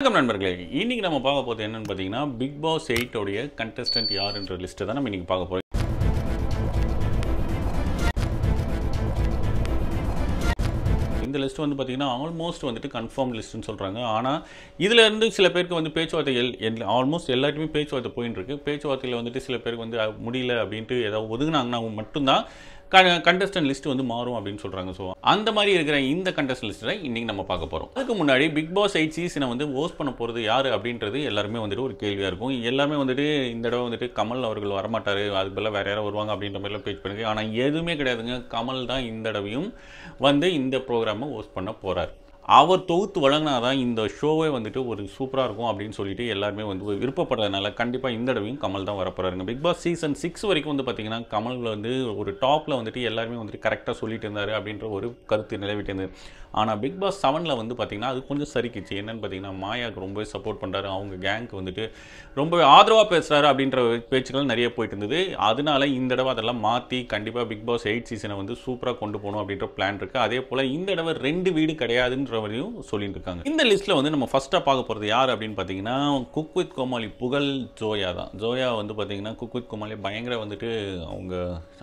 வணக்கம் நண்பர்களே, இன்னைக்கு நம்ம பார்க்க போகிறது என்னன்னு பார்த்தீங்கன்னா, பிக் பாஸ் 8 உடைய கண்டஸ்டன்ட் யாருன்ற லிஸ்ட்டை தான் நம்ம இன்னைக்கு பார்க்க போகிறோம். இந்த லிஸ்ட் வந்து பார்த்தீங்கன்னா ஆல்மோஸ்ட் வந்துட்டு கன்ஃபார்ம் லிஸ்ட்னு சொல்கிறாங்க. ஆனால் இதில் இருந்து சில பேருக்கு வந்து பேச்சுவார்த்தைகள் ஆல்மோஸ்ட் எல்லாருக்குமே பேச்சுவார்த்தை போயின்னு இருக்கு. பேச்சுவார்த்தையில் வந்துட்டு சில பேருக்கு வந்து முடியல அப்படின்ட்டு ஏதாவது ஒதுங்கினாங்கன்னா மட்டும்தான் கண்டஸ்டன்ட் லிஸ்ட் வந்து மாறும் அப்படின்னு சொல்கிறாங்க. ஸோ அந்த மாதிரி இருக்கிற இந்த கண்டஸ்டன்ட் லிஸ்ட்டை இன்றைக்கி நம்ம பார்க்க போகிறோம். அதுக்கு முன்னாடி பிக் பாஸ் 8 சீசனை வந்து ஹோஸ்ட் பண்ண போகிறது யார் அப்படின்றது எல்லாருமே வந்துட்டு ஒரு கேள்வியாக இருக்கும். எல்லாருமே வந்துட்டு இந்த தடவை வந்துட்டு கமல் அவர்கள் வரமாட்டார், அதுக்கு பதிலாக வேறு யாராவது வருவாங்க அப்படின்ற மாதிரிலாம் பேச்சு பண்ணுங்க. ஆனால் எதுவுமே கிடையாதுங்க. கமல் தான் இந்த தடவையும் வந்து இந்த ப்ரோக்ராமை ஹோஸ்ட் பண்ண போகிறார். அவர் தொகுத்து வழங்கினாதான் இந்த ஷோவே வந்துட்டு ஒரு சூப்பராக இருக்கும் அப்படின்னு சொல்லிட்டு எல்லாருமே வந்து விருப்பப்படுறதுனால கண்டிப்பாக இந்த தடவையும் கமல் தான் வரப்போறாருங்க. பிக் பாஸ் சீசன் 6 வரைக்கும் வந்து பார்த்தீங்கன்னா கமல் வந்து ஒரு டாப்பில் வந்துட்டு எல்லாருமே வந்துட்டு கரெக்டாக சொல்லிட்டு இருந்தார் அப்படின்ற ஒரு கருத்து நிலவிட்டு இருந்தது. ஆனால் பிக் பாஸ் 7ல் வந்து பார்த்தீங்கன்னா அது கொஞ்சம் சரிக்கிச்சு. என்னென்னு பார்த்தீங்கன்னா மாயாவுக்கு ரொம்பவே சப்போர்ட் பண்ணுறாரு, அவங்க கேங்க்கு வந்துட்டு ரொம்பவே ஆதரவாக பேசுகிறாரு அப்படின்ற பேச்சுக்கள் நிறைய போயிட்டு இருந்தது. அதனால இந்த தடவை அதெல்லாம் மாற்றி கண்டிப்பாக பிக் பாஸ் 8 சீசனை வந்து சூப்பராக கொண்டு போகணும் அப்படின்ற பிளான் இருக்குது. அதே போல் இந்த தடவை 2 வீடு கிடையாதுன்ற வரையும் சொல்லிட்டு இருக்காங்க. இந்த லிஸ்ட்டில் வந்து நம்ம ஃபஸ்ட்டாக பார்க்க போகிறது யார் அப்படின்னு பார்த்தீங்கன்னா, குக் வித் கோமாளி புகழ் ஜோயா தான். ஜோயா வந்து பார்த்தீங்கன்னா குக் வித் கோமாளி பயங்கர வந்துட்டு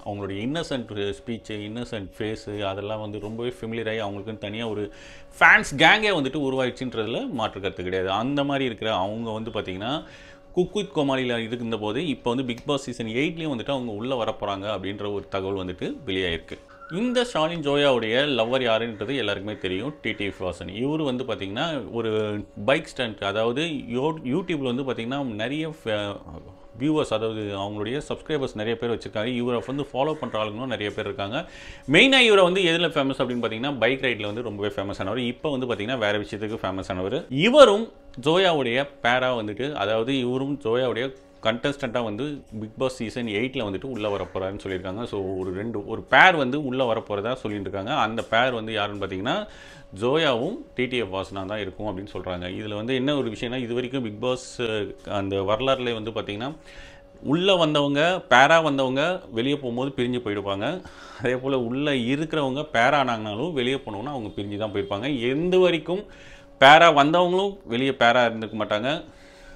அவங்களுடைய இன்னசென்ட் ஸ்பீச்சு, இன்னசென்ட் ஃபேஸு அதெல்லாம் வந்து ரொம்பவே ஃபெமிலியராகி அவங்களுக்குன்னு தனியாக ஒரு ஃபேன்ஸ் கேங்கே வந்துட்டு உருவாயிடுச்சுன்றதுல மாற்று கருத்து கிடையாது. அந்த மாதிரி இருக்கிற அவங்க வந்து பார்த்தீங்கன்னா குக் வித் கோமாளியில் இருந்தபோது இப்போ வந்து பிக் பாஸ் சீசன் 8லேயும் வந்துட்டு அவங்க உள்ளே வரப்போகிறாங்க அப்படின்ற ஒரு தகவல் வந்துட்டு வெளியாயிருக்கு. இந்த ஷாலின் ஜோயாவுடைய லவ்வர் யாருன்றது எல்லாருக்குமே தெரியும், டிடிஎஃப் வாசன். இவர் வந்து பார்த்திங்கன்னா ஒரு பைக் ஸ்டண்ட், அதாவது யூடியூப்பில் வந்து பார்த்திங்கன்னா நிறைய வியூவர்ஸ், அதாவது அவங்களுடைய சப்ஸ்கிரைபர்ஸ் நிறைய பேர் வச்சுருக்காங்க. இவரை வந்து ஃபாலோ பண்ணுற ஆளுங்களும் நிறைய பேர் இருக்காங்க. மெயினாக இவரை வந்து எதில் ஃபேமஸ் அப்படின்னு பார்த்தீங்கன்னா பைக் ரைடில் வந்து ரொம்பவே ஃபேமஸ் ஆனவர். இப்போ வந்து பார்த்திங்கன்னா வேறு விஷயத்துக்கு ஃபேமஸ் ஆனவர். இவரும் ஜோயாவுடைய பேராக வந்துட்டு, அதாவது இவரும் ஜோயாவுடைய கண்டஸ்டண்ட்டாக வந்து பிக் பாஸ் சீசன் 8ல் வந்துட்டு உள்ளே வரப்போகிறாருன்னு சொல்லியிருக்காங்க. ஸோ ஒரு பேர் வந்து உள்ளே வரப்போகிறதா சொல்லிட்டு இருக்காங்க. அந்த பேர் வந்து யாருன்னு பார்த்தீங்கன்னா ஜோயாவும் டிடிஎஃப் வாசனா தான் இருக்கும் அப்படின்னு சொல்கிறாங்க. இதில் வந்து என்ன ஒரு விஷயம்னா, இது வரைக்கும் பிக் பாஸ் அந்த வரலாறுல வந்து பார்த்திங்கன்னா உள்ளே வந்தவங்க பேராக வந்தவங்க வெளியே போகும்போது பிரிஞ்சு போயிடுவாங்க. அதே போல் உள்ளே இருக்கிறவங்க பேரானாங்கனாலும் வெளியே போனவங்கன்னா அவங்க பிரிஞ்சு தான் போயிருப்பாங்க. எந்த வரைக்கும் பேராக வந்தவங்களும் வெளியே பேராக இருந்துக்க மாட்டாங்க,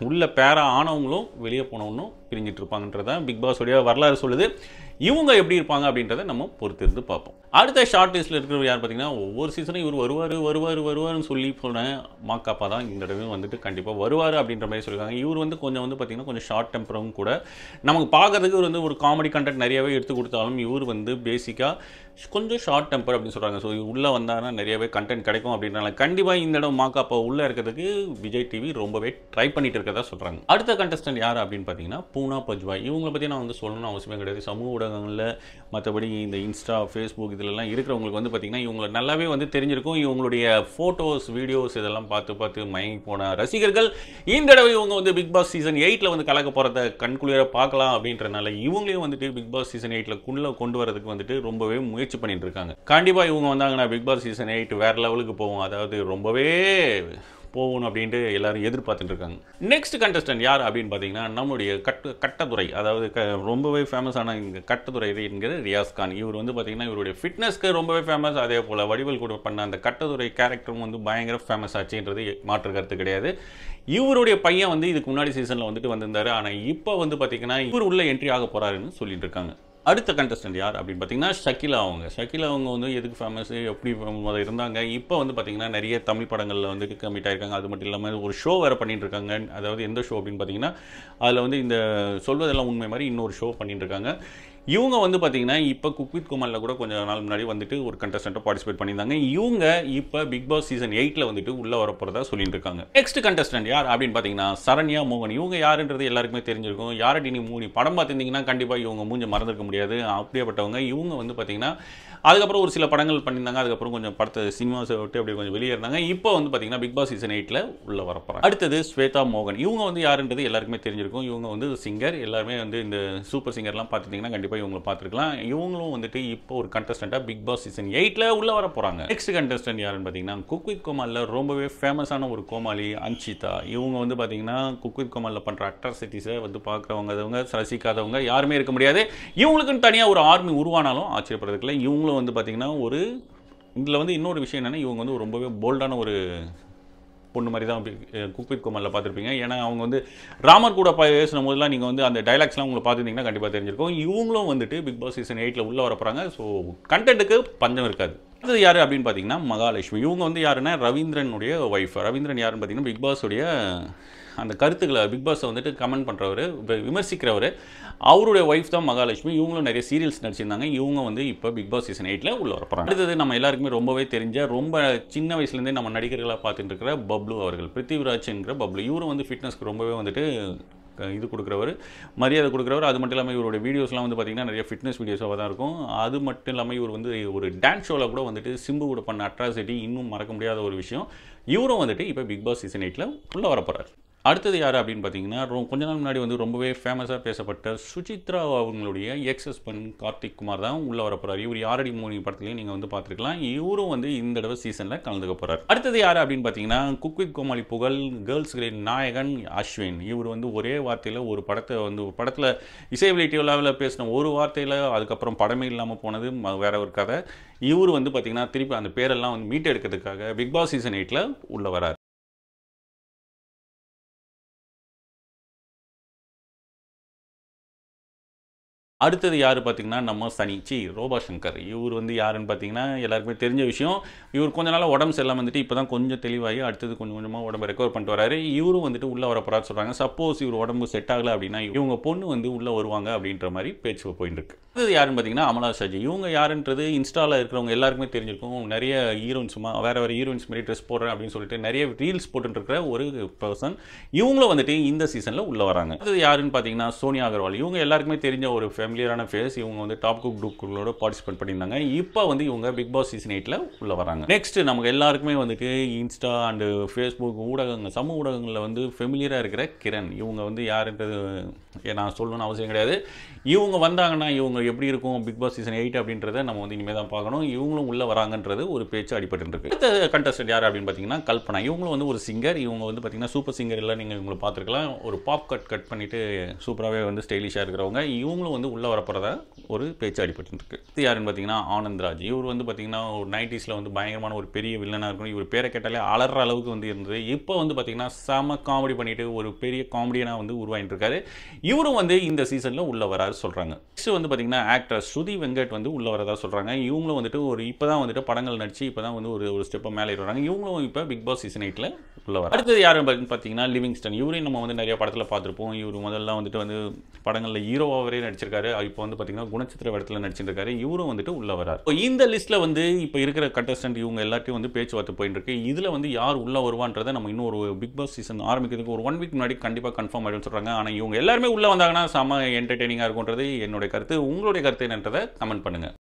உள்ள பேரா ஆனவங்களும் வெளியே போனவங்களும் பிரிஞ்சிட்டு இருப்பாங்கன்றதான் பிக் பாஸோடைய வரலாறு சொல்லுது. இவங்க எப்படி இருப்பாங்க அப்படின்றத நம்ம பொறுத்து இருந்து பார்ப்போம். அடுத்த ஷார்ட் லிஸ்ட்டில் இருக்கிறவர் யார் பார்த்தீங்கன்னா, ஒவ்வொரு சீசனும் இவர் வருவார்னு சொல்லி சொன்னேன். மாக்காப்பா தான் இந்த தடவையும் வந்துட்டு கண்டிப்பாக வருவார் அப்படின்ற மாதிரி சொல்லியிருக்காங்க. இவர் வந்து கொஞ்சம் வந்து பார்த்திங்கன்னா கொஞ்சம் ஷார்ட் டெம்பரும் கூட. நமக்கு பார்க்கறதுக்கு இவர் வந்து ஒரு காமெடி கண்டென்ட் நிறையவே எடுத்து கொடுத்தாலும் இவர் வந்து பேசிக்காக கொஞ்சம் ஷார்ட் டெம்பர் அப்படின்னு சொல்கிறாங்க. ஸோ உள்ளே வந்தாங்கன்னா நிறையவே கண்டென்ட் கிடைக்கும் அப்படின்றனால கண்டிப்பாக இந்த இடம் மாக்காப்பா உள்ளே இருக்கிறதுக்கு விஜய் டிவி ரொம்பவே ட்ரை பண்ணிட்டு இருக்கிறதா சொல்கிறாங்க. அடுத்த கண்டஸ்டன்ட் யார் அப்படின்னு பார்த்தீங்கன்னா பூனா பஜ்வாய். இவங்களை பற்றி நான் வந்து சொல்லணும்னு அவசியமே கிடையாது. சமூக ஊடகங்களில் மற்றபடி இந்த இன்ஸ்டா, ஃபேஸ்புக் இதிலெல்லாம் இருக்கிறவங்களுக்கு வந்து பார்த்திங்கன்னா இவங்களை நல்லாவே வந்து தெரிஞ்சிருக்கும். இவங்களுடைய ஃபோட்டோஸ், வீடியோஸ் இதெல்லாம் பார்த்து மயங்கி போன ரசிகர்கள் இந்த தடவை இவங்க வந்து பிக் பாஸ் சீசன் 8ல் வந்து கலக்க போகிறத கண்குளிராக பார்க்கலாம் அப்படின்றனால இவங்களையும் வந்துட்டு பிக் பாஸ் சீசன் 8ல் கொண்டு வரதுக்கு வந்துட்டு ரொம்பவே முயற்சி பண்ணிட்டு இருக்காங்க. கண்டிப்பாக இவங்க வந்தாங்கன்னா பிக் பாஸ் சீசன் 8 வேறு லெவலுக்கு போகும், அதாவது ரொம்பவே போகணும் அப்படின்ட்டு எல்லாரும் எதிர்பார்த்துட்டு இருக்காங்க. நெக்ஸ்ட் கண்டஸ்டன்ட் யார் அப்படின்னு பார்த்தீங்கன்னா நம்மளுடைய கட்டதுரை, அதாவது ரொம்பவே ஃபேமஸான இங்கே கட்டதுரை என்கிற ரியாஸ் கான். இவர் வந்து பார்த்தீங்கன்னா இவருடைய ஃபிட்னஸ்க்கு ரொம்பவே ஃபேமஸ். அதே போல் வடிவல் கூட பண்ண அந்த கட்டதுரை கேரக்டரும் வந்து பயங்கர ஃபேமஸ் ஆச்சுன்றது மாற்று கருத்து கிடையாது. இவருடைய பையன் வந்து இதுக்கு முன்னாடி சீசனில் வந்துட்டு வந்திருந்தார். ஆனால் இப்போ வந்து பார்த்தீங்கன்னா இவர் உள்ள என்ட்ரி ஆக போகிறாருன்னு சொல்லிட்டு இருக்காங்க. அடுத்த கண்டஸ்டன்ட் யார் அப்படின்னு பார்த்தீங்கன்னா ஷக்கிலா அவங்க வந்து எதுக்கு ஃபேமஸ், எப்படி இருந்தாங்க, இப்போ வந்து பார்த்தீங்கன்னா நிறைய தமிழ் படங்களில் வந்து கமிட் ஆகிருக்காங்க. அது மட்டும் இல்லாமல் ஒரு ஷோ வேறு பண்ணிட்டு இருக்காங்க. அதாவது எந்த ஷோ அப்படின்னு பார்த்தீங்கன்னா அதில் வந்து இந்த சொல்வதெல்லாம் உண்மை மாதிரி இன்னொரு ஷோ பண்ணிட்டு இருக்காங்க. இவங்க வந்து பார்த்தீங்கன்னா இப்போ குக் வித் கோமாளில் கூட கொஞ்சம் நாள் முன்னாடி வந்துட்டு ஒரு கண்டஸ்டண்ட்டை பார்ட்டிசிபேட் பண்ணியிருந்தாங்க. இவங்க இப்போ பிக் பாஸ் சீசன் 8ல் வந்துட்டு உள்ளே வரப்போகிறதா சொல்லிட்டு இருக்காங்க. நெக்ஸ்ட் கண்டஸ்டன்ட் யார் அப்படின்னு பார்த்தீங்கன்னா சரண்யா மோகன். இவங்க யாருன்றது எல்லாருக்குமே தெரிஞ்சிருக்கும். யாரடி நீ மூணி படம் பார்த்துருந்தீங்கன்னா கண்டிப்பாக இவங்க மூஞ்ச மறந்துருக்க முடியாது, அப்படியேப்பட்டவங்க. இவங்க வந்து பார்த்தீங்கன்னா அதுக்கப்புறம் ஒரு சில படங்கள் பண்ணியிருந்தாங்க. அதுக்கப்புறம் கொஞ்சம் படத்தை சினிமாஸை விட்டு அப்படி கொஞ்சம் வெளியே இருந்தாங்க. இப்போ வந்து பார்த்தீங்கன்னா பிக் பாஸ் சீசன் 8ல் உள்ளே வரப்போகிறாங்க. அடுத்தது ஸ்வேதா மோகன். இவங்க வந்து யாருன்றது எல்லாருக்குமே தெரிஞ்சிருக்கும். இவங்க வந்து சிங்கர், எல்லாருமே வந்து இந்த சூப்பர் சிங்கர்லாம் பார்த்துட்டிங்கன்னா கண்டிப்பாக இவங்களை பார்த்துருக்கலாம். இவங்களும் வந்துட்டு இப்போ ஒரு கண்டஸ்டண்ட்டாக பிக் பாஸ் சீசன் 8ல் உள்ளே வர போகிறாங்க. நெக்ஸ்ட் கண்டஸ்டன்ட் யாருன்னு பார்த்தீங்கன்னா குக் வித் கோமாளில் ரொம்பவே ஃபேமஸான ஒரு கோமாளி அன்ஷிதா. இவங்க வந்து பார்த்தீங்கன்னா குக் வித் கோமாளில் பண்ணுற அட்ராசிட்டிஸை வந்து பார்க்குறவங்க ரசிக்காதவங்க யாருமே இருக்க முடியாது. இவங்களுக்குன்னு தனியாக ஒரு ஆர்மி உருவானாலும் ஆச்சரியப்படுறதுக்குள்ள. இவங்களும் வந்து பார்த்தீங்கன்னா இதில் வந்து இன்னொரு விஷயம் என்னென்னா இவங்க வந்து ரொம்பவே போல்டான ஒரு பொண்ணு மாதிரி தான் குக் வித் கோமாளில் பார்த்துருப்பீங்க. ஏன்னா அவங்க வந்து ராமர் கூட பேசின போதெல்லாம் நீங்கள் வந்து அந்த டைலாக்ஸ்லாம் உங்களுக்கு பார்த்துருந்தீங்கன்னா கண்டிப்பாக தெரிஞ்சிருக்கும். இவங்களும் வந்துட்டு பிக் பாஸ் சீசன் 8ல் உள்ளே வர போகிறாங்க. ஸோ கண்டென்ட்டுக்கு பஞ்சம் இருக்காது. அடுத்தது யார் அப்படின்னு பார்த்தீங்கன்னா மகாலட்சுமி. இவங்க வந்து யாருன்னா ரவீந்திரனுடைய ஒய்ஃப். ரவீந்திரன் யாருன்னு பார்த்தீங்கன்னா பிக் பாஸுடைய அந்த கருத்துக்களை பிக் பாஸை வந்துட்டு கமெண்ட் பண்ணுறவர், விமர்சிக்கிறவர், அவருடைய ஒய்ஃப் தான் மகாலட்சுமி. இவங்களும் நிறைய சீரியல்ஸ் நடிச்சிருந்தாங்க. இவங்க வந்து இப்போ பிக் பாஸ் சீசன் 8ல் உள்ள வரப்போகிறாங்க. அடுத்தது நம்ம எல்லாருக்குமே ரொம்பவே தெரிஞ்ச, ரொம்ப சின்ன வயசுலேருந்தே நம்ம நடிகர்களாக பார்த்துட்டு இருக்கிற பப்ளு அவர்கள், பிருத்திவிராஜ் என்கிற பப்ளு. இவரும் வந்து ஃபிட்னஸ்க்கு ரொம்பவே வந்துட்டு இது கொடுக்குறவர், மரியாதை கொடுக்குறவர். அது மட்டும் இல்லாமல் இவருடைய வீடியோஸ்லாம் வந்து பார்த்திங்கன்னா நிறைய ஃபிட்னஸ் வீடியோஸாக தான் இருக்கும். அது மட்டும் இல்லாமல் இவர் வந்து ஒரு டான்ஸ் ஷோவில் கூட வந்துட்டு சிம்பு கூட பண்ண அட்ராசிட்டி இன்னும் மறக்க முடியாத ஒரு விஷயம். இவரும் வந்துட்டு இப்போ பிக் பாஸ் சீசன் 8ல் உள்ளே வரப்போகிறார். அடுத்தது யார் அப்படின்னு பார்த்தீங்கன்னா கொஞ்ச நாள் முன்னாடி வந்து ரொம்பவே ஃபேமஸாக பேசப்பட்ட சுசித்ரா அவங்களுடைய எக்ஸ் ஹஸ்பண்ட் கார்த்திக் குமார் தான் உள்ளே வர போகிறார். இவர் யாரடி மூணு படத்துலையும் நீங்கள் வந்து பார்த்துருக்கலாம். இவரும் வந்து இந்த தடவை சீசனில் கலந்துக்க போகிறார். அடுத்தது யார் அப்படின்னு பார்த்தீங்கன்னா குக் வித் கோமாளி புகழ் கேர்ள்ஸ் கிரேட் நாயகன் அஸ்வின். இவர் வந்து ஒரே வார்த்தையில் ஒரு படத்தை வந்து படத்தில் இசை வெளியீட்டு விழாவில் பேசின ஒரு வார்த்தையில் அதுக்கப்புறம் படமே இல்லாமல் போனது வேற ஒரு கதை. இவர் வந்து பார்த்தீங்கன்னா திருப்பி அந்த பேரெல்லாம் வந்து மீட் எடுக்கிறதுக்காக பிக் பாஸ் சீசன் 8ல் உள்ளே வரார். அடுத்தது யார் பார்த்தீங்கன்னா நம்ம ரோபா சங்கர். இவர் வந்து யாருன்னு பார்த்தீங்கன்னா எல்லாருக்குமே தெரிஞ்ச விஷயம். இவர் கொஞ்ச நாளாக உடம்பு சரியில்லாமல் வந்துட்டு இப்போ தான் கொஞ்சம் தெளிவாகி அடுத்தது கொஞ்சம் கொஞ்சமாக உடம்பு ரெக்கவர் பண்ணிட்டு வராரு. இவரும் வந்துட்டு உள்ளே வர போகிறாரு சொல்கிறாங்க. சப்போஸ் இவர் உடம்பு செட் ஆகலை அப்படின்னா இவங்க பொண்ணு வந்து உள்ளே வருவாங்க அப்படின்ற மாதிரி பேச்சு போயிட்டு இருக்கு. அடுத்தது யாருன்னு பார்த்தீங்கன்னா அமலா ஷாஜி. இவங்க யாருன்றது இன்ஸ்டாவில் இருக்கிறவங்க எல்லாருக்குமே தெரிஞ்சிருக்கும். நிறைய ஹீரோயின்ஸுமா வேறு ஹீரோயின்ஸ் மாதிரி ட்ரெஸ் போடுறேன் அப்படின்னு சொல்லிட்டு நிறைய ரீல்ஸ் போட்டுருக்கிற ஒரு பர்சன். இவங்களும் வந்துட்டு இந்த சீசனில் உள்ளே வராங்க. அடுத்தது யாருன்னு பார்த்தீங்கன்னா சோனியா அகர்வால். இவங்க எல்லாருக்குமே தெரிஞ்ச ஒரு ஃபேமிலியரான ஃபேஸ். இவங்க வந்து டாப் குக் குரூப்களோட பார்ட்டிசிபேட் பண்ணியிருந்தாங்க. இப்போ வந்து இவங்க பிக் பாஸ் சீசன் 8ல் உள்ள வராங்க. நெக்ஸ்ட் நமக்கு எல்லாருக்குமே வந்துட்டு இன்ஸ்டா அண்டு ஃபேஸ்புக் ஊடகங்கள், சமூக ஊடகங்களில் வந்து ஃபெமிலியராக இருக்கிற கிரண். இவங்க வந்து யாருன்றது நான் சொல்லணும்னு அவசியம் கிடையாது. இவங்க வந்தாங்கன்னா இவங்க எப்படி இருக்கும் பிக் பாஸ் சீசன் 8 அப்படின்றத நம்ம வந்து இனிமேல் தான் பார்க்கணும். இவங்களும் உள்ளே வராங்கன்றது ஒரு பேச்சு அடிபட்டு இருக்கு. அடுத்த கண்டஸ்டன்ட் யார் அப்படின்னு பார்த்தீங்கன்னா கல்பனா. இவங்களும் வந்து ஒரு சிங்கர். இவங்க வந்து பார்த்தீங்கன்னா சூப்பர் சிங்கர் எல்லாம் நீங்கள் இவங்களை பார்த்துருக்கலாம். ஒரு பாப் கட் பண்ணிட்டு சூப்பராகவே வந்து ஸ்டைலிஷாக இருக்கிறவங்க. இவங்களும் வந்து உள்ளே வரப்போகிறதா ஒரு பேச்சு அடிபட்டு இருக்கு. இது யாருன்னு பார்த்தீங்கன்னா ஆனந்த்ராஜ். இவர் வந்து பார்த்தீங்கன்னா ஒரு 90ஸ்ல வந்து பயங்கரமான ஒரு பெரிய வில்லனாக இருக்கணும். இவர் பேரை கேட்டாலே அலற அளவுக்கு வந்து இருந்தது. இப்போ வந்து பார்த்தீங்கன்னா செம காமெடி பண்ணிட்டு ஒரு பெரிய காமெடியனாக வந்து உருவாகிட்டு இருக்காரு. இவரும் வந்து இந்த சீசனில் உள்ள வராரு சொல்கிறாங்க. நெக்ஸ்ட் வந்து பார்த்தீங்கன்னா ஆக்டர் ஸ்ருதி வெங்கட் வந்து உள்ள வரதா சொல்கிறாங்க. இவங்களும் வந்துட்டு ஒரு இப்போ தான் வந்துட்டு படங்கள் நடிச்சு இப்போ தான் வந்து ஒரு ஸ்டெப்பை மேலே வராங்க. இவங்களும் இப்போ பிக் பாஸ் சீசன் 8ல் உள்ள வர. அடுத்தது யாருன்னு பார்த்தீங்கன்னா லிவிங்ஸ்டன். இவரையும் நம்ம வந்து நிறைய படத்தில் பார்த்துருப்போம். இவர் முதல்ல வந்துட்டு வந்து படங்களில் ஹீரோவாகவே நடிச்சிருக்காரு. இப்போ வந்து பார்த்தீங்கன்னா குணச்சித்திர இடத்துல நடிச்சிருக்காரு. இவரும் வந்துட்டு உள்ள வரார். இந்த லிஸ்ட்டில் வந்து இப்போ இருக்கிற கண்டஸ்டன்ட் இவங்க எல்லாத்தையும் வந்து பேச்சுவார்த்தை போயிட்டு இருக்கு. இதில் வந்து யார் உள்ள வருவான்றதை நம்ம இன்னும் ஒரு பிக் பாஸ் சீசன் ஆரம்பிக்கிறதுக்கு ஒரு 1 வீக் முன்னாடி கண்டிப்பாக கன்ஃபார்ம் ஆகிடும்னு சொல்கிறாங்க. ஆனால் இவங்க எல்லாருமே உள்ள வந்தாங்கன்னா செம என்டர்டெய்னிங்காக இருக்கும்ன்றது என்னுடைய கருத்து. உங்களுடைய கருத்து என்னன்றதை கமெண்ட் பண்ணுங்கள்.